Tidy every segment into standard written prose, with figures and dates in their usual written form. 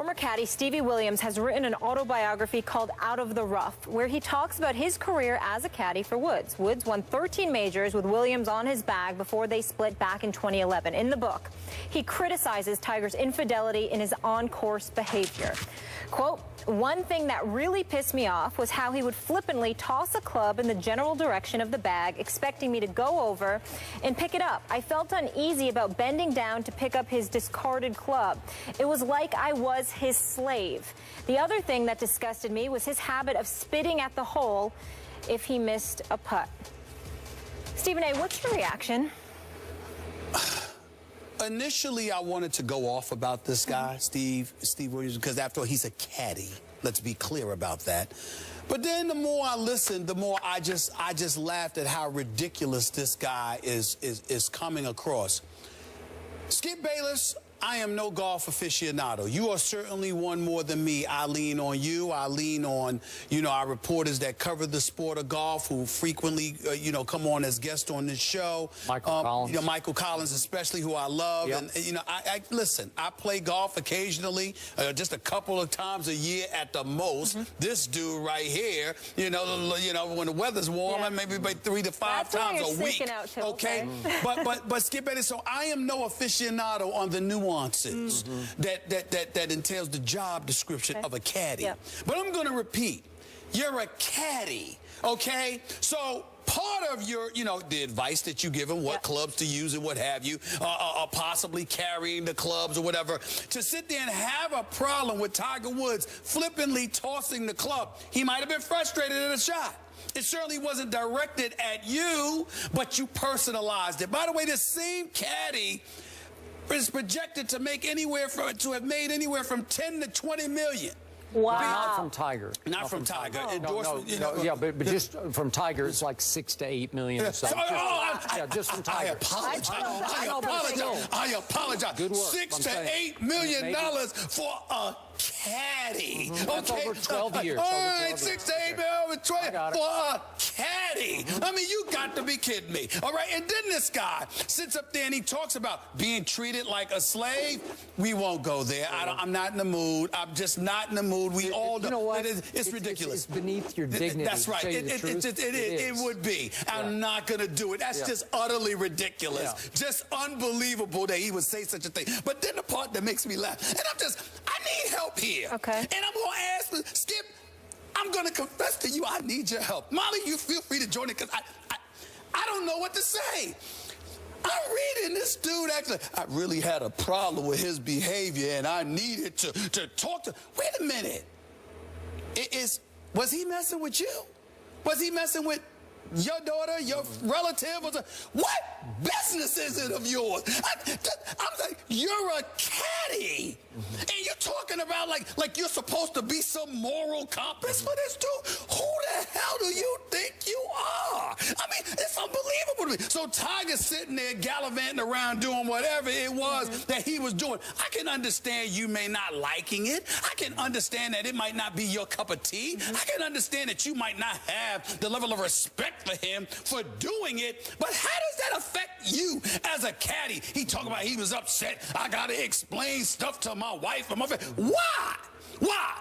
Former caddy Stevie Williams has written an autobiography called Out of the Rough, where he talks about his career as a caddy for Woods. Woods won 13 majors with Williams on his bag before they split back in 2011. In the book, he criticizes Tiger's infidelity in his on-course behavior. Quote, "One thing that really pissed me off was how he would flippantly toss a club in the general direction of the bag, expecting me to go over and pick it up. I felt uneasy about bending down to pick up his discarded club. It was like I was his slave. The other thing that disgusted me was his habit of spitting at the hole if he missed a putt." Stephen A., what's your reaction? Initially, I wanted to go off about this guy, Steve Williams, because after all, he's a caddy. Let's be clear about that. But then the more I listened, the more I just laughed at how ridiculous this guy is coming across. Skip Bayless, I am no golf aficionado. You are certainly one more than me. I lean on you. I lean on, our reporters that cover the sport of golf who frequently, come on as guests on this show. Michael Collins. Michael Collins especially, who I love. Yep. And, listen, I play golf occasionally, just a couple of times a year at the most. This dude right here, when the weather's warm, maybe about 3 to 5 times a week. Okay? But Skip Bayless, so I am no aficionado on the nuances that entails the job description of a caddy. But I'm going to repeat, you're a caddy, okay? So part of your, the advice that you give him, what clubs to use and what have you, possibly carrying the clubs or whatever, to sit there and have a problem with Tiger Woods flippantly tossing the club. He might have been frustrated at a shot. It certainly wasn't directed at you, but you personalized it. By the way, this same caddy is projected to make have made anywhere from 10 to 20 million. Wow. Not from Tiger. Not from Tiger. No, yeah, but just from Tiger, it's like 6 to 8 million or something. Just from Tiger. I apologize. Good work. $6 to $8 million for a caddy. That's over 12 years. All right, 6 to 8 million for a caddy. I mean, you got to be kidding me. All right, and then this guy sits up there and he talks about being treated like a slave. We won't go there. I'm not in the mood. I'm just not in the mood. We all know. You know what? It's ridiculous. It's beneath your dignity. That's right. It would be. I'm not going to do it. That's just utterly ridiculous. Just unbelievable that he would say such a thing. But then the part that makes me laugh, and I need help here. Okay. And I'm going to ask Skip, I'm going to confess to you, I need your help. Molly, you feel free to join it because I don't know what to say. I'm reading this dude actually. I really had a problem with his behavior and I needed to talk to. Wait a minute. Was he messing with you? Was he messing with your daughter, your relative? What business is it of yours? I'm like, you're a caddy. And you're talking about like you're supposed to be some moral compass for this dude? Who the hell do you think you are? I mean, it's unbelievable to me. So Tiger's sitting there gallivanting around doing whatever it was that he was doing. I can understand you may not liking it. I can understand that it might not be your cup of tea. I can understand that you might not have the level of respect for him for doing it. But how does that affect you as a caddy? He talking about he was upset. I got to explain stuff to my wife and my family. Why? Why?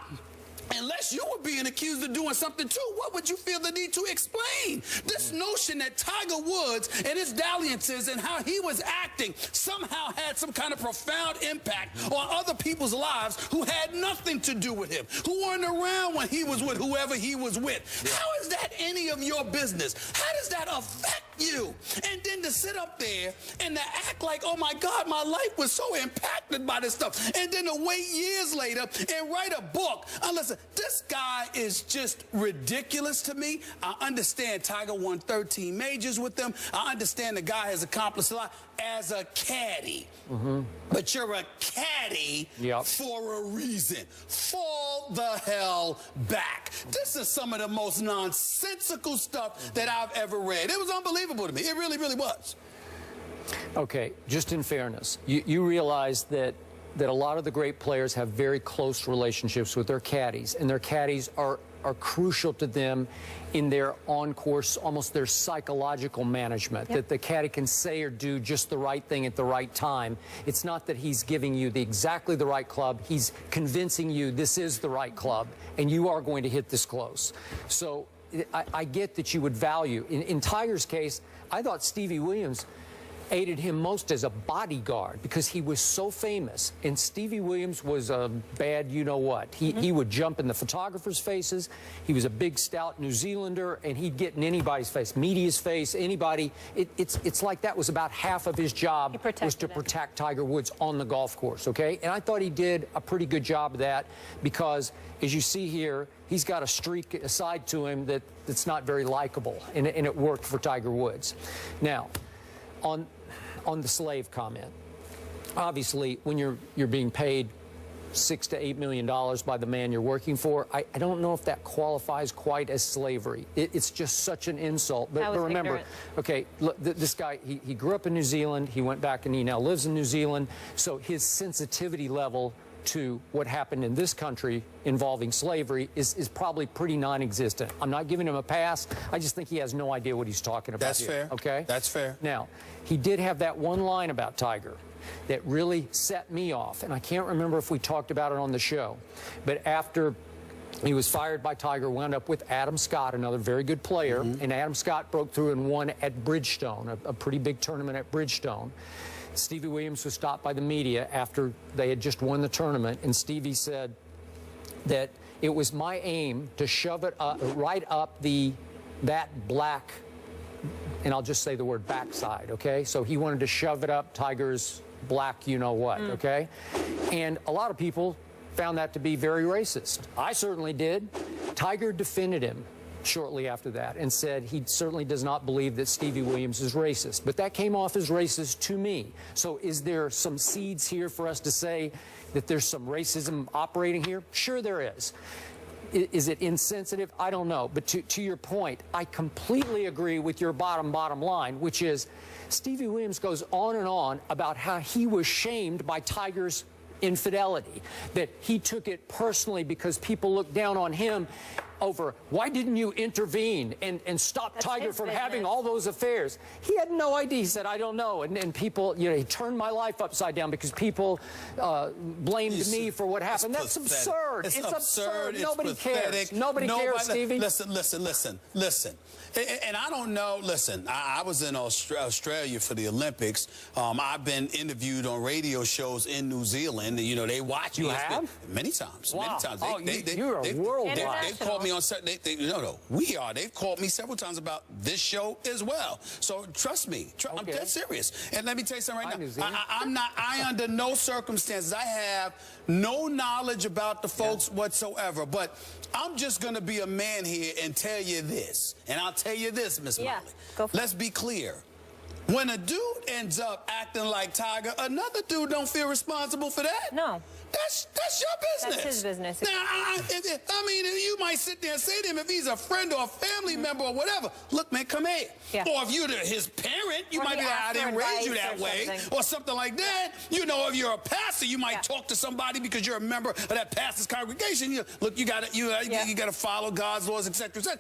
Unless you were being accused of doing something too, what would you feel the need to explain? This notion that Tiger Woods and his dalliances and how he was acting somehow had some kind of profound impact on other people's lives who had nothing to do with him, who weren't around when he was with whoever he was with. How is that any of your business? How does that affect you? And then to sit up there and to act like, oh my God, my life was so impacted by this stuff. And then to wait years later and write a book. Listen, this guy is just ridiculous to me. I understand Tiger won 13 majors with them. I understand the guy has accomplished a lot as a caddy. But you're a caddy for a reason. Fall the hell back. This is some of the most nonsensical stuff that I've ever read. It was unbelievable to me. It really, really was. Okay, just in fairness, you realize that a lot of the great players have very close relationships with their caddies, and their caddies are are crucial to them in their on-course, almost their psychological management, that the caddy can say or do just the right thing at the right time. It's not that he's giving you exactly the right club. He's convincing you this is the right club, and you are going to hit this close. So I get that you would value. In Tiger's case, I thought Stevie Williams aided him most as a bodyguard because he was so famous. And Stevie Williams was a bad you-know-what. He would jump in the photographers' faces. He was a big, stout New Zealander, and he'd get in anybody's face, media's face, anybody. It's like that was about half of his job, was to protect Tiger Woods on the golf course, okay? And I thought he did a pretty good job of that because, as you see here, he's got a streak aside to him that's not very likable, and it worked for Tiger Woods. Now, on the slave comment, obviously, when you're being paid $6 to $8 million by the man you're working for, I don't know if that qualifies quite as slavery. It's just such an insult. But remember, ignorant. Okay, look, this guy, he grew up in New Zealand. He went back and he now lives in New Zealand. So his sensitivity level to what happened in this country involving slavery is probably pretty non-existent. I'm not giving him a pass. I just think he has no idea what he's talking about. That's fair. Okay? That's fair. Now, he did have that one line about Tiger that really set me off, and I can't remember if we talked about it on the show, but after he was fired by Tiger, wound up with Adam Scott, another very good player, and Adam Scott broke through and won at Bridgestone, a pretty big tournament at Bridgestone. Stevie Williams was stopped by the media after they had just won the tournament, and Stevie said that it was my aim to shove it up, right up that black, and I'll just say the word backside, okay? So he wanted to shove it up Tiger's black you-know-what, okay? And a lot of people found that to be very racist. I certainly did. Tiger defended him shortly after that and said he certainly does not believe that Stevie Williams is racist. But that came off as racist to me. So is there some seeds here for us to say that there's some racism operating here? Sure there is. Is it insensitive? I don't know. But to your point, I completely agree with your bottom line, which is Stevie Williams goes on and on about how he was shamed by Tiger's infidelity, that he took it personally because people looked down on him over why didn't you intervene and stop Tiger from having all those affairs. He had no idea. He said, I don't know. And people, you know, he turned my life upside down because people blamed me for what happened. That's absurd. It's absurd. Nobody cares. Nobody cares, Stevie. Listen. And I don't know, listen, I was in Australia for the Olympics. I've been interviewed on radio shows in New Zealand. You know, they watch me. You have? Many times. Wow. Many times. You're a worldwide. They've called me on certain, we are. They've called me several times about this show as well. So trust me, I'm dead serious. And let me tell you something right now. I under no circumstances, I have no knowledge about the folks whatsoever. But I'm just going to be a man here and tell you this. And I'll tell you this, Miss Molly. Let's be clear. When a dude ends up acting like Tiger, another dude don't feel responsible for that. No. That's your business. That's his business. Now, I mean, you might sit there and say to him, if he's a friend or a family member or whatever, look, man, come here. Yeah. Or if you're his parent, you might be like, I didn't raise you that way, or something like that. You know, if you're a pastor, you might talk to somebody because you're a member of that pastor's congregation. Look, you gotta follow God's laws, etc.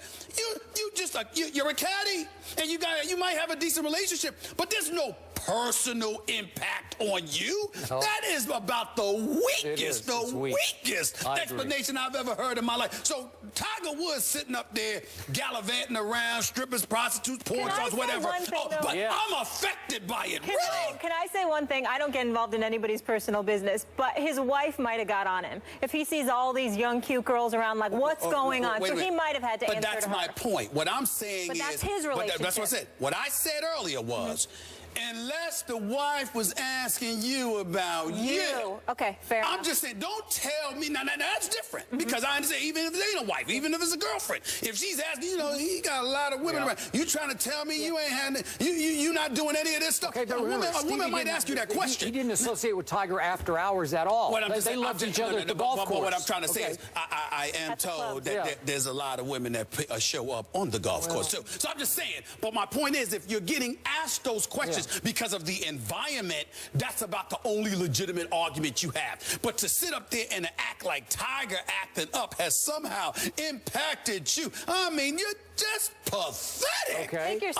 You're a caddy, and you might have a decent relationship, but there's no personal impact on you. No. That is about the weakest explanation I've ever heard in my life. So Tiger Woods sitting up there gallivanting around, strippers, prostitutes, porn stars, whatever. But I'm affected by it. Can I say one thing? I don't get involved in anybody's personal business, but his wife might have got on him. If he sees all these young, cute girls around, like, what's going on? So he might have had to answer to her. But that's my point. What I'm saying is... But that's his relationship. That's what I said. What I said earlier was... Unless the wife was asking you about you. Okay, fair enough. I'm just saying, don't tell me. Now that's different. Because I understand, even if it ain't a wife, even if it's a girlfriend, if she's asking, you know, he got a lot of women around. You trying to tell me you ain't having, you not doing any of this stuff? Okay, a woman might ask you that question. He didn't associate with Tiger after hours at all. They loved each other at the golf course. What I'm trying to say is, I am told that there's a lot of women that show up on the golf course, too. So I'm just saying, but my point is, if you're getting asked those questions, coaches because of the environment, that's about the only legitimate argument you have. But to sit up there and act like Tiger acting up has somehow impacted you, I mean, you're just pathetic. Okay. I think you're it's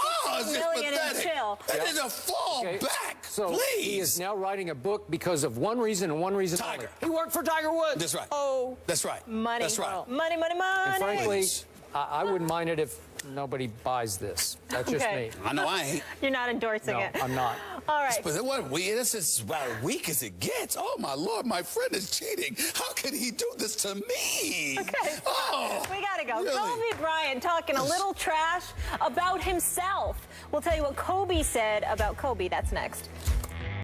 just pathetic. chill. That is a fall back, so please. He is now writing a book because of one reason and one reason Tiger. only. He worked for Tiger Woods. That's right. Oh. That's right. Money. That's right. Money, money, money. And frankly, I wouldn't mind it if nobody buys this. That's just me. I know I ain't. You're not endorsing No, it. I'm not. All right. But what weird? This is about as weak as it gets. Oh my Lord, my friend is cheating. How could he do this to me? Okay. Oh, we gotta go. really? Kobe Bryant talking a little trash about himself. We'll tell you what Kobe said about Kobe. That's next.